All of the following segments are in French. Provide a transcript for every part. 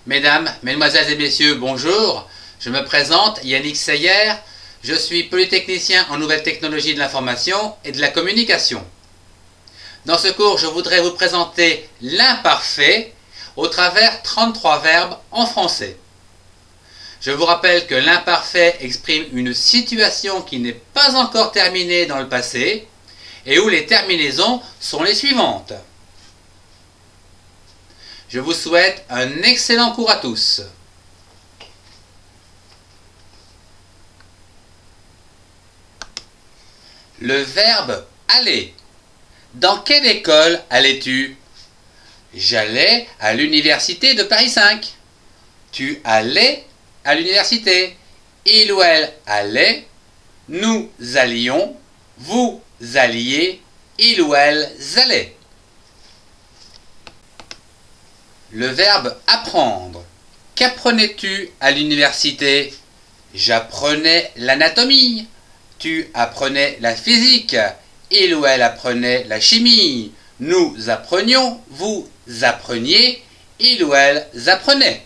Mesdames, Mesdemoiselles et Messieurs, bonjour. Je me présente, Yannick Seyer. Je suis polytechnicien en nouvelles technologies de l'information et de la communication. Dans ce cours, je voudrais vous présenter l'imparfait au travers 33 verbes en français. Je vous rappelle que l'imparfait exprime une situation qui n'est pas encore terminée dans le passé et où les terminaisons sont les suivantes. Je vous souhaite un excellent cours à tous. Le verbe aller. Dans quelle école allais-tu? J'allais à l'université de Paris 5. Tu allais à l'université. Il ou elle allait. Nous allions. Vous alliez. Il ou elle allait. Le verbe apprendre. Qu'apprenais-tu à l'université? J'apprenais l'anatomie. Tu apprenais la physique. Il ou elle apprenait la chimie. Nous apprenions. Vous appreniez. Il ou elle apprenait.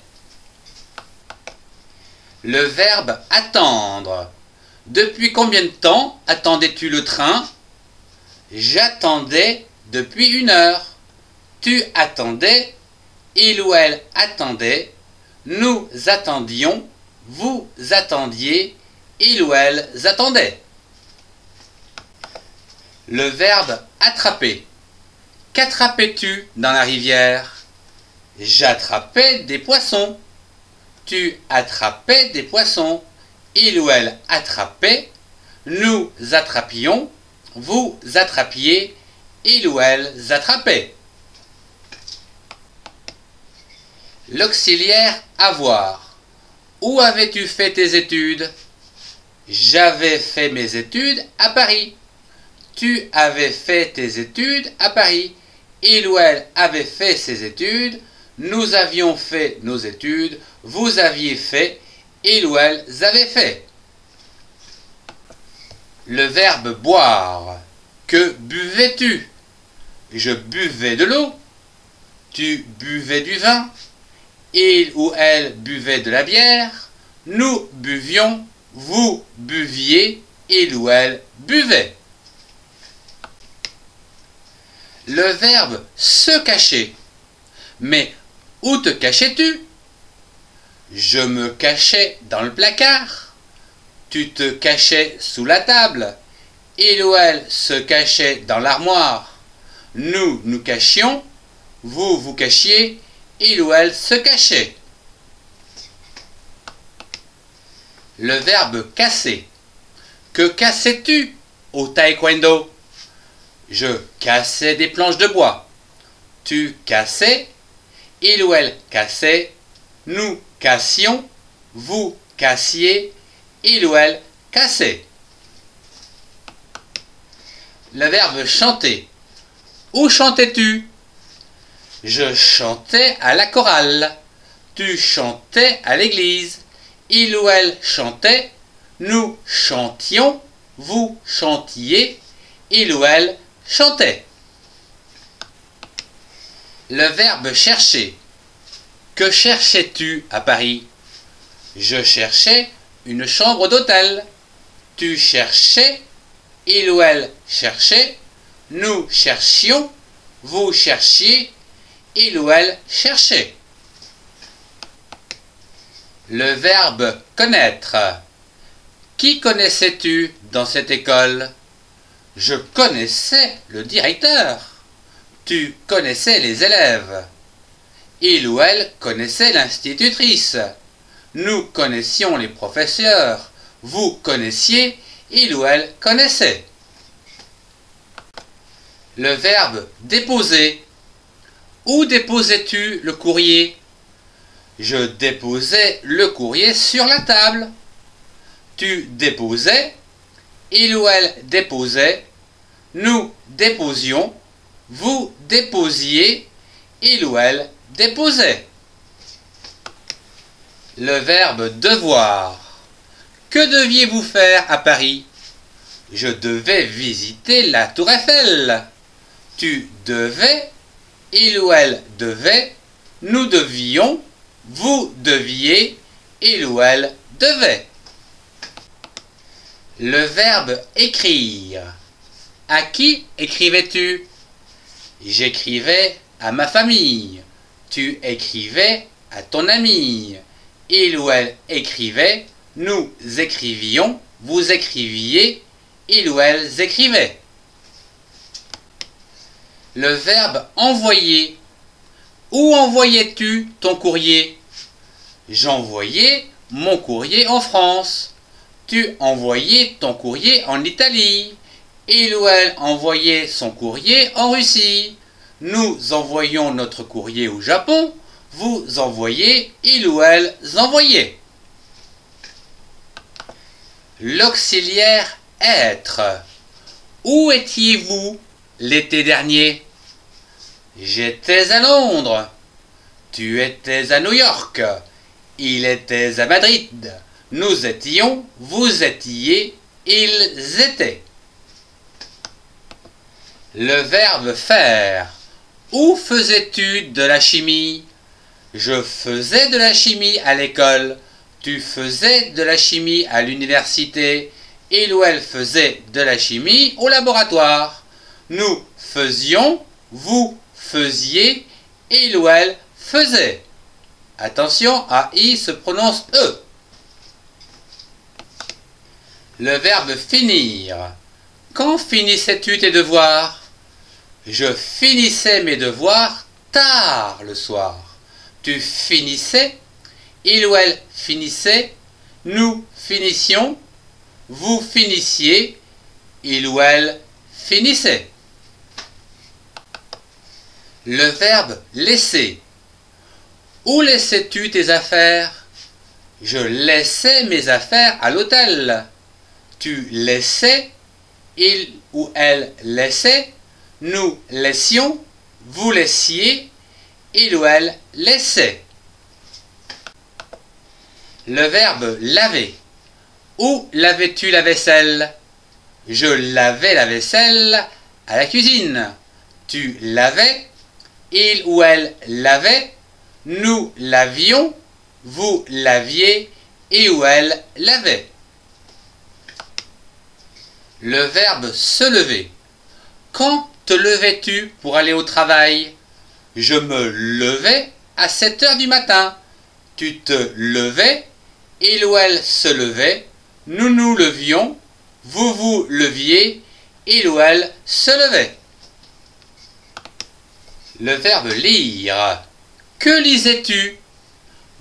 Le verbe attendre. Depuis combien de temps attendais-tu le train? J'attendais depuis 1 heure. Tu attendais. Il ou elle attendait. Nous attendions. Vous attendiez. Il ou elle attendait. Le verbe attraper. Qu'attrapais-tu dans la rivière? J'attrapais des poissons. Tu attrapais des poissons. Il ou elle attrapait. Nous attrapions. Vous attrapiez. Il ou elle attrapait. L'auxiliaire avoir. Où avais-tu fait tes études? J'avais fait mes études à Paris. Tu avais fait tes études à Paris. Il ou elle avait fait ses études. Nous avions fait nos études. Vous aviez fait. Il ou elle avait fait. Le verbe boire. Que buvais-tu? Je buvais de l'eau. Tu buvais du vin. Il ou elle buvait de la bière. Nous buvions. Vous buviez. Il ou elle buvait. Le verbe se cacher. Mais où te cachais-tu? Je me cachais dans le placard. Tu te cachais sous la table. Il ou elle se cachait dans l'armoire. Nous nous cachions. Vous vous cachiez. Il ou elle se cachait. Le verbe casser. Que cassais-tu au taekwondo? Je cassais des planches de bois. Tu cassais. Il ou elle cassait. Nous cassions. Vous cassiez. Il ou elle cassait. Le verbe chanter. Où chantais-tu? Je chantais à la chorale. Tu chantais à l'église. Il ou elle chantait. Nous chantions. Vous chantiez. Il ou elle chantait. Le verbe chercher. Que cherchais-tu à Paris? Je cherchais une chambre d'hôtel. Tu cherchais. Il ou elle cherchait. Nous cherchions. Vous cherchiez. Il ou elle cherchait. Le verbe connaître. Qui connaissais-tu dans cette école? Je connaissais le directeur. Tu connaissais les élèves. Il ou elle connaissait l'institutrice. Nous connaissions les professeurs. Vous connaissiez. Il ou elle connaissait. Le verbe déposer. Où déposais-tu le courrier? Je déposais le courrier sur la table. Tu déposais. Il ou elle déposait. Nous déposions. Vous déposiez. Il ou elle déposait. Le verbe devoir. Que deviez-vous faire à Paris? Je devais visiter la Tour Eiffel. Tu devais. Il ou elle devait. Nous devions. vous deviez, il ou elle devait. Le verbe écrire. À qui écrivais-tu? J'écrivais à ma famille. Tu écrivais à ton ami. Il ou elle écrivait, nous écrivions, vous écriviez, ils ou elles écrivaient. Le verbe envoyer. Où envoyais-tu ton courrier? J'envoyais mon courrier en France. Tu envoyais ton courrier en Italie. Il ou elle envoyait son courrier en Russie. Nous envoyons notre courrier au Japon. Vous envoyez, il ou elles envoyaient. L'auxiliaire être. Où étiez-vous l'été dernier? J'étais à Londres. Tu étais à New York. Il était à Madrid. Nous étions, vous étiez, ils étaient. Le verbe faire. Où faisais-tu de la chimie? Je faisais de la chimie à l'école. Tu faisais de la chimie à l'université. Il ou elle faisait de la chimie au laboratoire. Nous faisions, vous faisiez, il ou elle faisait. Attention, AI se prononce E. Le verbe finir. Quand finissais-tu tes devoirs? Je finissais mes devoirs tard le soir. Tu finissais, il ou elle finissait, nous finissions, vous finissiez, il ou elle finissait. Le verbe laisser. Où laissais-tu tes affaires? Je laissais mes affaires à l'hôtel. Tu laissais, il ou elle laissait, nous laissions, vous laissiez, il ou elle laissait. Le verbe laver. Où lavais-tu la vaisselle? Je lavais la vaisselle à la cuisine. Tu lavais, il ou elle lavait, nous lavions, vous laviez, il ou elle lavait. Le verbe se lever. Quand te levais-tu pour aller au travail? Je me levais à 7 heures du matin. Tu te levais, il ou elle se levait, nous nous levions, vous vous leviez, il ou elle se levait. Le verbe lire. Que lisais-tu?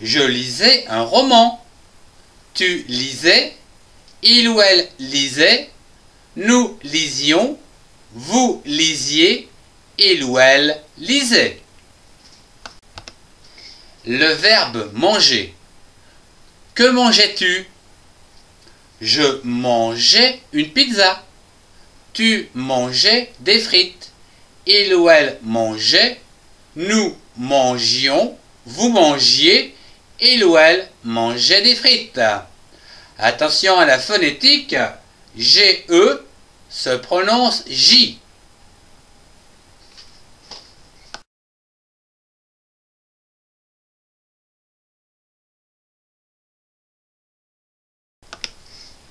Je lisais un roman. Tu lisais, il ou elle lisait, nous lisions, vous lisiez, il ou elle lisait. Le verbe manger. Que mangeais-tu? Je mangeais une pizza. Tu mangeais des frites. Il ou elle mangeait, nous mangions, vous mangiez, il ou elle mangeait des frites. Attention à la phonétique, GE se prononce J.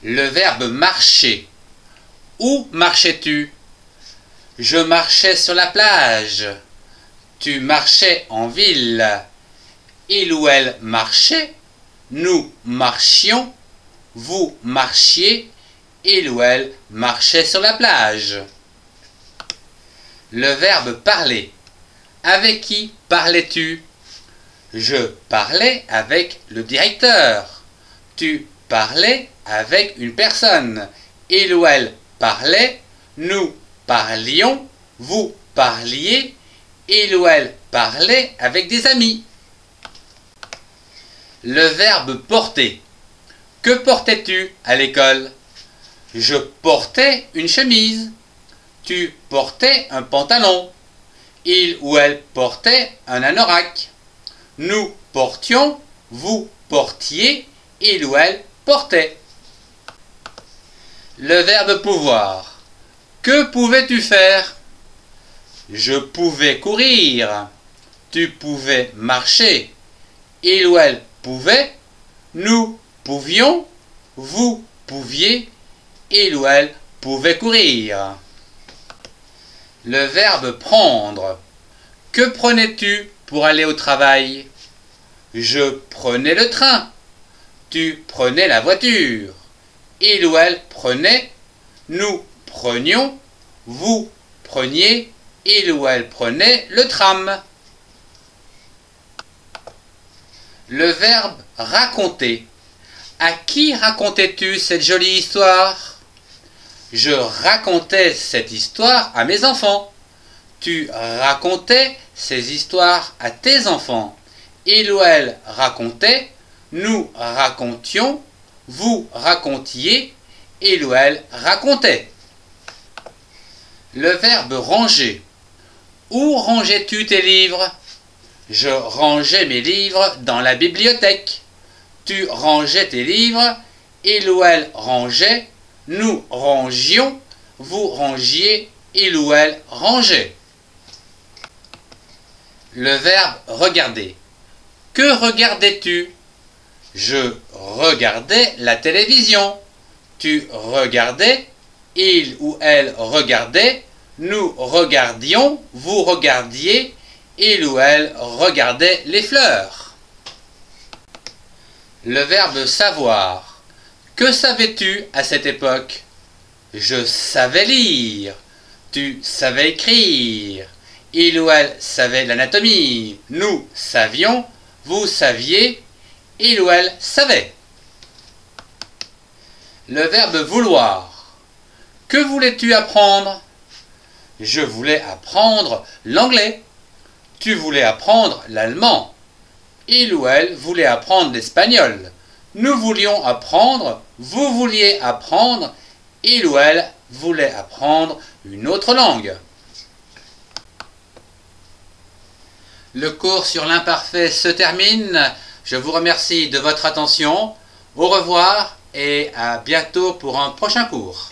Le verbe marcher. Où marchais-tu? Je marchais sur la plage. Tu marchais en ville. Il ou elle marchait. Nous marchions. Vous marchiez. Il ou elle marchait sur la plage. Le verbe parler. Avec qui parlais-tu? Je parlais avec le directeur. Tu parlais avec une personne. Il ou elle parlait, nous parlions, vous parliez, il ou elle parlait avec des amis. Le verbe porter. Que portais-tu à l'école? Je portais une chemise. Tu portais un pantalon. Il ou elle portait un anorak. Nous portions, vous portiez, il ou elle portait. Le verbe pouvoir. Que pouvais-tu faire? Je pouvais courir. Tu pouvais marcher. il ou elle pouvait, nous pouvions, vous pouviez, il ou elle pouvait courir. Le verbe prendre. Que prenais-tu pour aller au travail? Je prenais le train. Tu prenais la voiture. Il ou elle prenait, nous prenions, vous preniez, il ou elle prenait le tram. Le verbe raconter. À qui racontais-tu cette jolie histoire? Je racontais cette histoire à mes enfants. Tu racontais ces histoires à tes enfants. Il ou elle racontait, nous racontions, vous racontiez, il ou elle racontait. Le verbe ranger. Où rangeais-tu tes livres? Je rangeais mes livres dans la bibliothèque. Tu rangeais tes livres, il ou elle rangeait, nous rangions, vous rangiez, il ou elle rangeait. Le verbe regarder. Que regardais-tu? Je regardais la télévision. Tu regardais, il ou elle regardait, nous regardions, vous regardiez, il ou elle regardait les fleurs. Le verbe savoir. Que savais-tu à cette époque? Je savais lire. Tu savais écrire. Il ou elle savait l'anatomie. Nous savions, vous saviez, il ou elle savait. Le verbe vouloir. Que voulais-tu apprendre? Je voulais apprendre l'anglais. Tu voulais apprendre l'allemand. Il ou elle voulait apprendre l'espagnol. Nous voulions apprendre, vous vouliez apprendre, il ou elle voulait apprendre une autre langue. Le cours sur l'imparfait se termine. Je vous remercie de votre attention. Au revoir et à bientôt pour un prochain cours.